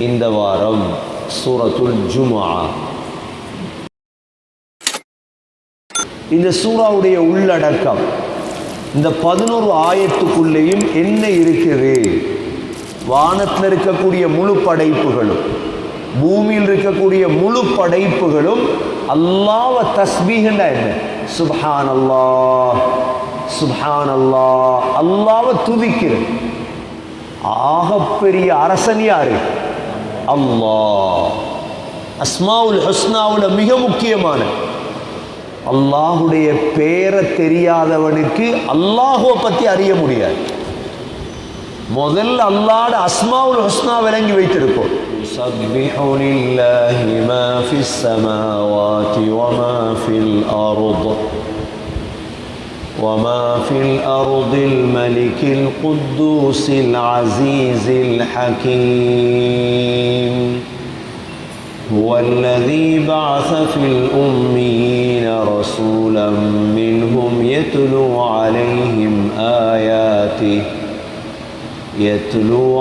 இந்த வாரம் சூரத்துல் ஜும்ஆ. இந்த சூராவுடைய உள்ளடக்கம் இந்த 11 ஆயத்துக்குள்ளேயும் என்ன இருக்குது? வானத்தில் இருக்கக்கூடிய முழு படைப்புகளும் பூமியில் இருக்கக்கூடிய முழு படைப்புகளும் அல்லாஹ்வை தஸ்பீஹ்னா என்ன? சுப்ஹானல்லாஹ் சுப்ஹானல்லாஹ், அல்லாஹ்வை துதிக்கிறது. ஆகப்பெரிய அரசன் யாரு? அல்லாஹ். அஸ்மாவுல் ஹுஸ்னாவுல மிக முக்கியமான அல்லாஹுடைய பேரை தெரியாதவனுக்கு அல்லாஹுவை பற்றி அறிய முடியாது. முதல்ல அல்லாஹ்ட அஸ்மாவுல் ஹுஸ்னா விளங்கி வைத்திருப்போம். யுஸப்பிஹு லில்லாஹி மா ஃபிஸ் ஸமாவாதி வ மா ஃபில் அர்ض் وما في الأرض الملك القدوس العزيز الحكيم هو الذي بعث في الأميين رسولا منهم يتلو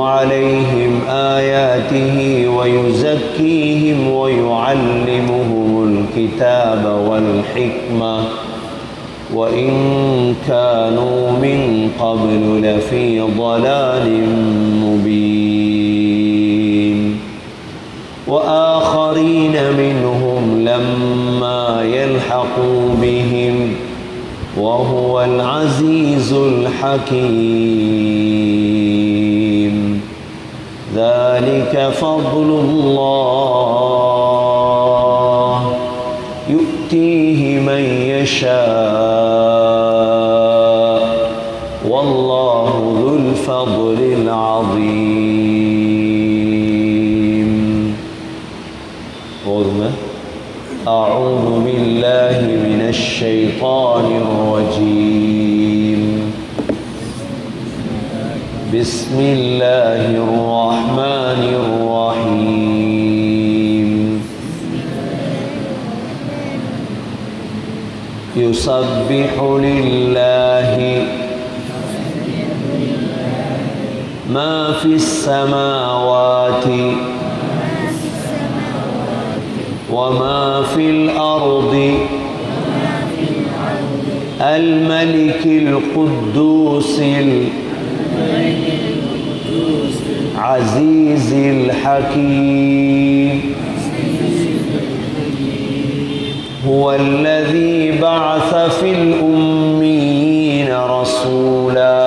عليهم آياته ويزكيهم ويعلمهم الكتاب والحكمة وإن كانوا من قبل لفي ضلال مبين وآخرين منهم لما يلحقوا بهم وهو العزيز الحكيم ذلك فضل الله يؤتيه من يشاء والله ذو الفضل العظيم. أعوذ بالله من الشيطان الرجيم. بسم الله الرحمن الرحيم. يسبح لله ما في السماوات وما في الأرض الملك القدوس العزيز الحكيم هو الذي بعث في الأميين رسولا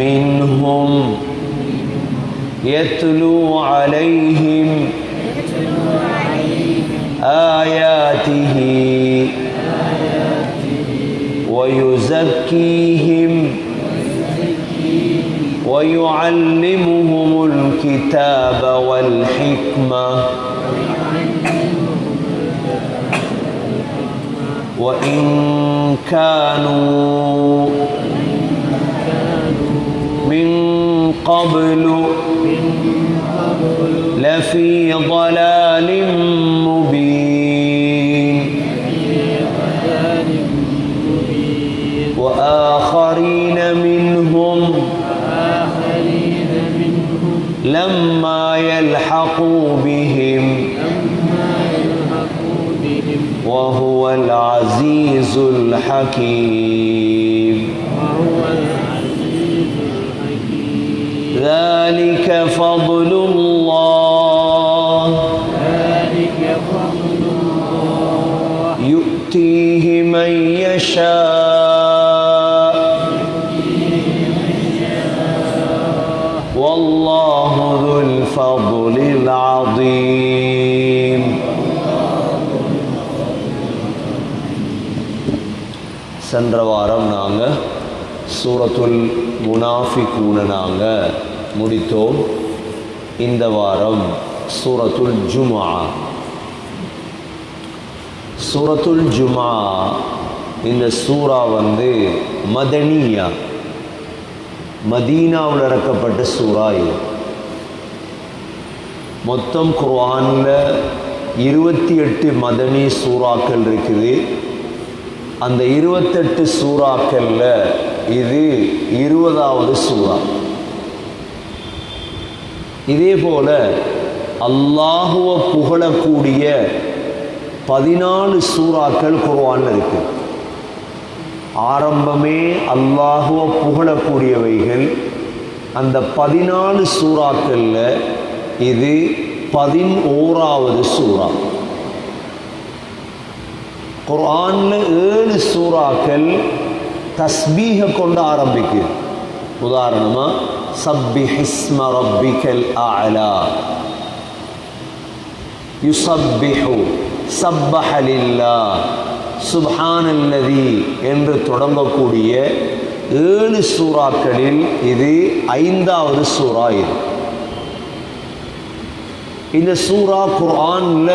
منهم يتلو عليهم آياته ويزكيهم ويعلمهم الكتاب والحكمة وإن كانوا من قبل لفي ضلال مبين وآخرين منهم لما يلحقوا بهم وهو العزيز الحكيم ذلك فضل الله يؤتيه من يشاء والله ذو الفضل العظيم. சென்ற வாரம் நாங்கள் சூரத்துல் முனாஃபிகூன நாங்கள் முடித்தோம். இந்த வாரம் சூரத்துல் ஜும்ஆ. சூரத்துல் ஜும்ஆ இந்த சூரா மதனியா, மதீனாவில் இறக்கப்பட்ட சூரா. இது மொத்தம் குர்ஆனில் 28 மதனி சூறாக்கள் இருக்குது. அந்த 28 சூறாக்களில் இது 20வது சூரா. இதே போல அல்லாஹுவை புகழக்கூடிய 14 சூறாக்கள் குர்ஆன்ல இருக்கு. ஆரம்பமே அல்லாஹுவை புகழக்கூடியவைகள். அந்த 14 சூறாக்கள்ல இது 11வது சூறா. குர்ஆன்ல 7 சூறாக்கள் தஸ்பீஹ கொண்டு ஆரம்பிக்குது. உதாரணமா சப்பிஹிஸ்ம ரப்பிக்கல் அஅலா, யுஸப்பிஹு, சப்பஹ லில்லாஹ், சுப்ஹானல்லதி என்று தொடங்கக்கூடிய 7 சூறாக்களில் இது 5வது சூறா. இது இந்த சூறா குர்ஆன்ல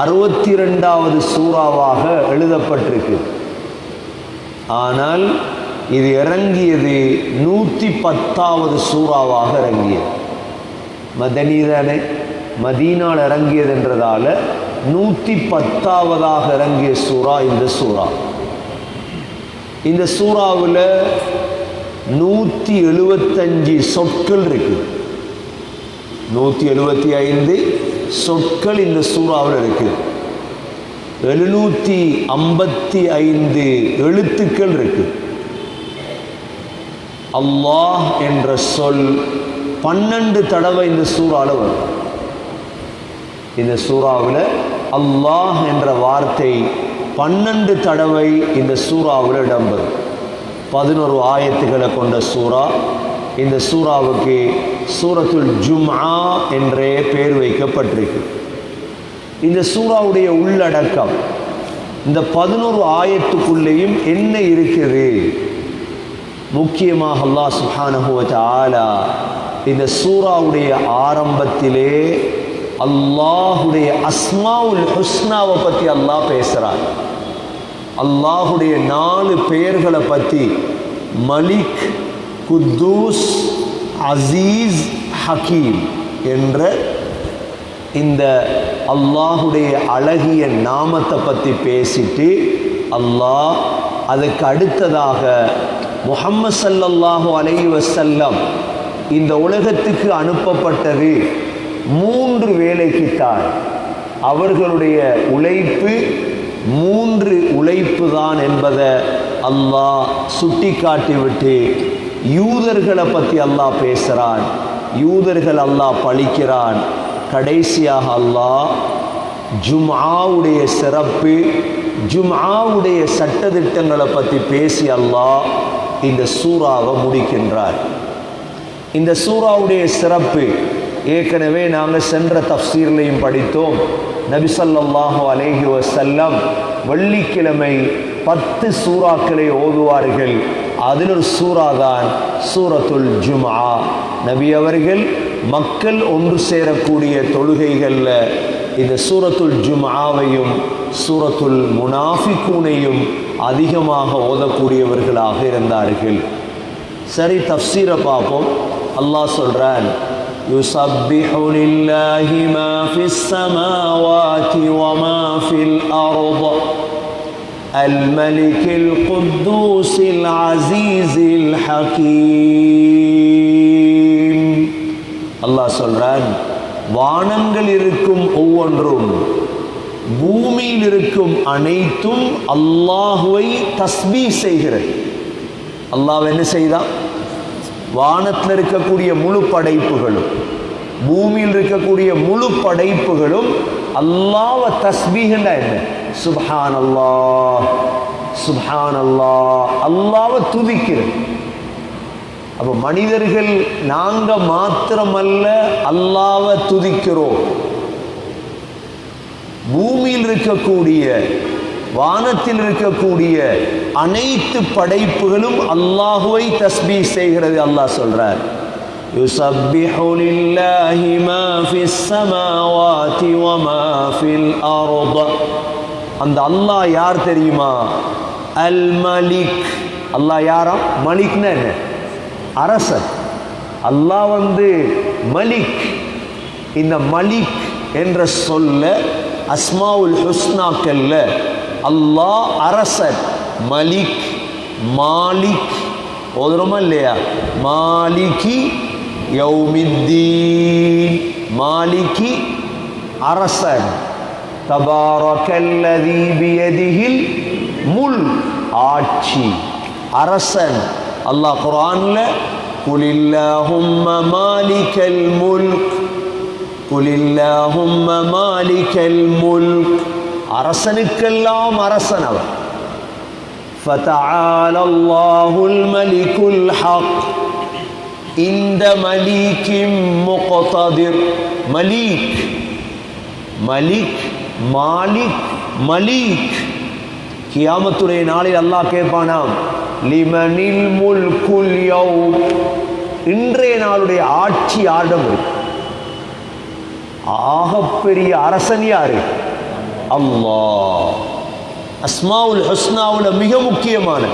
62வது சூறாவாக எழுதப்பட்டிருக்கு. ஆனால் இது இறங்கியது 110வது சூறாவாக இறங்கியது. மதனி தானே, மதீனால் இறங்கியது என்றதால 110வதாக இறங்கிய சூறா இந்த சூறா. இந்த சூறாவில் 175 சொற்கள் இருக்கு. 175 சொற்கள் இந்த சூறாவில் இருக்கு. 755 எழுத்துக்கள் இருக்கு. அல்லாஹ் என்ற சொல் 12 தடவை இந்த சூறாவில் வரும். இந்த சூறாவில் அல்லாஹ் என்ற வார்த்தை 12 தடவை இந்த சூறாவில் இடம்பெறும். 11 ஆயத்துக்களை கொண்ட சூறா. இந்த சூறாவுக்கு சூரத்துல் ஜும்ஆ என்றே பெயர் வைக்கப்பட்டிருக்கு. இந்த சூறாவுடைய உள்ளடக்கம், இந்த 11 ஆயத்துக்குள்ளேயும் என்ன இருக்குது? முக்கியமாக அல்லாஹ் சுப்ஹானஹு வ தஆலா இந்த சூறாவுடைய ஆரம்பத்திலே அல்லாஹுடைய அஸ்மாவுல் ஹுஸ்னாவை பற்றி அல்லாஹ் பேசுகிறார். அல்லாஹுடைய 4 பெயர்களை பற்றி, மலிக், குத்தூஸ், அசீஸ், ஹக்கீம் என்ற இந்த அல்லாஹுடைய அழகிய நாமத்தை பற்றி பேசிட்டு அல்லாஹ் அதுக்கு அடுத்ததாக முஹம்மது ஸல்லல்லாஹு அலைஹி வஸல்லம் இந்த உலகத்துக்கு அனுப்பப்பட்டது 3 வேலைக்குத்தான். அவர்களுடைய உழைப்பு 3 உழைப்பு தான் என்பதை அல்லாஹ் சுட்டி காட்டிவிட்டு யூதர்களை பற்றி அல்லாஹ் பேசுகிறான். யூதர்கள் அல்லாஹ் பழிக்கிறான். கடைசியாக அல்லாஹ் ஜும்ஆவுடைய சிறப்பு, ஜும்ஆவுடைய சட்டதிட்டங்களை பற்றி பேசி அல்லாஹ் இந்த சூறாவை முடிக்கின்றார். இந்த சூறாவுடைய சிறப்பு ஏற்கனவே நாங்கள் சென்ற தஃப்சீர்லையும் படித்தோம். நபி ஸல்லல்லாஹு அலைஹி வஸல்லம் வெள்ளிக்கிழமை 10 சூறாக்களை ஓதுவார்கள். அதில் ஒரு சூறா தான் சூரத்துல் ஜும்ஆ. நபி அவர்கள் மக்கள் ஒன்று சேரக்கூடிய தொழுகைகளில் இந்த சூரத்துல் ஜும்ஆவையும் சூரத்துல் முனாஃபிகூனையும் அதிகமாக ஓதக்கூடியவர்களாக இருந்தார்கள். சரி, தஃப்சீரை பார்ப்போம். அல்லாஹ் சொல்றான், யுஸப்பிஹு லில்லாஹி மா ஃபிஸ் ஸமாவாதி வ மா ஃபில் அர்ض அல்-மலிகில் குத்தூஸில் அஸீஸில் ஹகீம். அல்லாஹ் சொல்றான், வானங்கள் இருக்கும் ஒவ்வொன்றும், பூமியில் இருக்கும் அனைத்தும் அல்லாஹுவை தஸ்பீஹ் செய்கிறது. அல்லாஹ் என்ன செய்தான்? வானத்தில் இருக்கக்கூடிய முழு படைப்புகளும் பூமியில் இருக்கக்கூடிய முழு படைப்புகளும் அல்லாஹ்வை தஸ்பீஹ்னா என்ன? சுப்ஹானல்லாஹ் சுப்ஹானல்லாஹ், அல்லாஹ்வை துதிக்கிறது. அப்போ மனிதர்கள் நாங்க மாத்திரமல்ல அல்லாஹ்வை துதிக்கிறோம். பூமியில் இருக்கக்கூடிய வானத்தில் இருக்கக்கூடிய அனைத்து படைப்புகளும் அல்லாஹுவை தஸ்பீஹ் செய்கிறது. அல்லாஹ் சொல்றார், யுஸப்பிஹு லில்லாஹி மா ஃபிஸ் ஸமாவாதி வ மா ஃபில் அர்ض. அந்த அல்லாஹ் யார் தெரியுமா? அல் மலிக். அல்லாஹ் யாரா? மலிக்னா என்ன? அரசர். அல்லாஹ் மலிக். இந்த மலிக் என்ற சொல்ல அஸ்மாவுல் ஹுஸ்னாக்கல்ல அல்லாஹ் அரசர், மலிக், மாலிக் ஓதுறோமா இல்லையா? மாலிகி யௌமித்தீன், மாலிகி அரசன். தபாரக்கல்லதீ பியதிஹில் முல்க், ஆட்சி, அரசன். அல்லாஹ் குர்ஆன்ல குலில்லாஹும்ம மாலிகல் முல்க், குலில்லாஹும்ம மாலிகல் முல்க், அரசனுக்கெல்லாம் அரசன் அவர். ஃபதஆல அல்லாஹுல் மலிகுல் ஹக், இந்த மலீக்கின் முக்ததிர், மலீக், மலிக், மாலிக், மலீக். கியாமத்துடைய நாளில் அல்லாஹ் கேட்பானாம், லிமனில் முல்குல் யௌம், இன்றைய நாளுடைய ஆட்சி ஆடம் இருக்கு. ஆகப்பெரிய அரசன் யாரு? அல்லாஹ். அஸ்மாவுல் ஹுஸ்னாவுல மிக முக்கியமான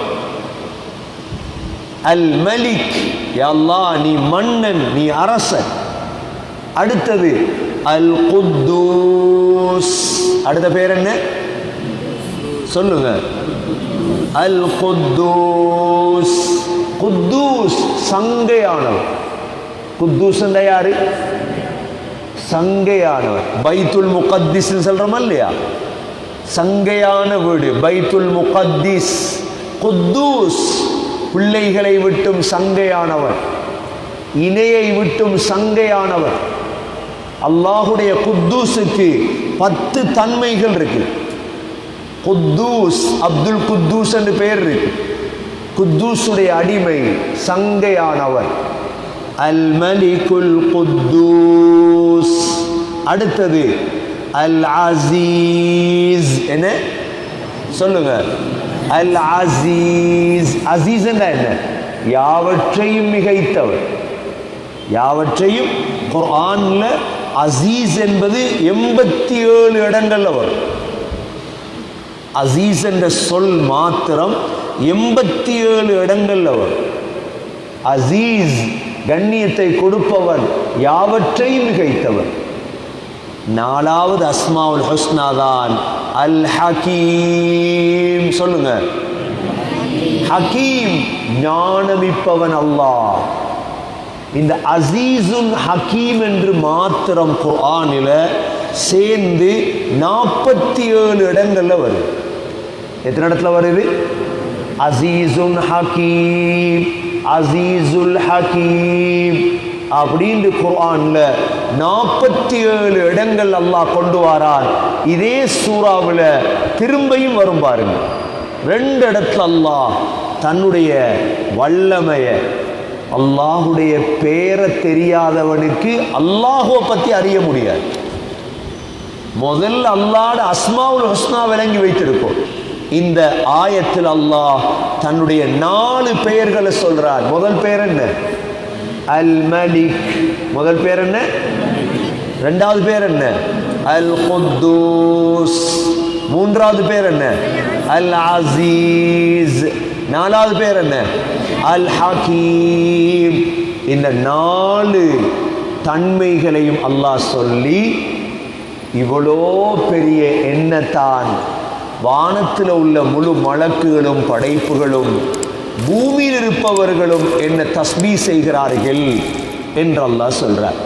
அல் மலிக், யா அல்லாஹ் நீ மன்னன், நீ அரசன். அடுத்தது அல் குத்தூஸ், அடுத்த பேர் என்ன சொல்லுங்க? அல் குத்தூஸ். குத்தூஸ் சங்கையானவர். குத்தூஸ் யாரு? சங்கையானவர். பைத்துல் முகத்திஸ் சொல்றோமா இல்லையா? சங்கையான வீடு பைத்துல் முகத்திஸ். குத்தூஸ், பிள்ளைகளை விட்டும் சங்கையானவர், இணையை விட்டும் சங்கையானவர். அல்லாஹுடைய குத்தூஸுக்கு 10 தன்மைகள் இருக்கு. குத்தூஸ், அப்துல் குத்தூஸ் என்று பெயர் இருக்கு. குத்தூஸுடைய அடிமை, சங்கையானவர். அல் மலிகுல் குத்தூஸ். அடுத்தது அல் அசீஸ். என்ன சொல்லுங்க? அல் அசீஸ். அசீஸ் என்ன? யாவற்றையும் மிகைத்தவர். யாவற்றையும் குர்ஆன்ல அசீஸ் என்பது 87 இடங்கள்ல வரும். அசீஸ் என்ற சொல் மாத்திரம் 87 இடங்கள்ல வரும். அசீஸ் கண்ணியத்தை கொடுப்பவன், யாவற்றையும் மிகைத்தவன். 4வது அஸ்மாவுல் ஹுஸ்னா தான் அல் ஹகீம். சொல்லுங்க? ஹகீம், ஞானமிப்பவன் அல்லாஹ். இந்த அசீசுன் ஹகீம் என்று மாத்திரம் குர்ஆனில சேர்ந்து 47 இடங்கள்ல வருது. எத்தனை இடத்துல வருது? அசீசுன் ஹகீம், அசீசுல் ஹகீம் அப்படின்னு குர்ஆன்ல 47 இடங்கள் அல்லாஹ் கொண்டு வரான். இதே சூறாவில் திரும்பியும் வரும் பாருங்க. 2 இடத்துல அல்லாஹ் தன்னுடைய வல்லமைய, அல்லாஹுடைய பேரை தெரியாதவனுக்கு அல்லாஹுவை பற்றி அறிய முடியாது. முதல்ல அல்லாஹ்ட அஸ்மாவுல் ஹுஸ்னா விளங்கி வைத்திருக்கும். இந்த ஆயத்தில் அல்லாஹ் தன்னுடைய 4 பெயர்களை சொல்றார். முதல் பெயர் என்ன? அல் மலிக். முதல் பேர் என்ன? 2வது பேர் என்ன? அல் குத்தூஸ். 3வது பேர் என்ன? அல் அசீஸ். 4வது பேர் என்ன? அல் ஹகீம். இந்த 4 தன்மைகளையும் அல்லாஹ் சொல்லி இவ்வளோ பெரிய எண்ணத்தான் வானத்தில் உள்ள முழு மலக்குகளும் படைப்புகளும் பூமியில் இருப்பவர்களும் என்ன தஸ்பீஹ் செய்கிறார்கள் என்று அல்லாஹ் சொல்றார்.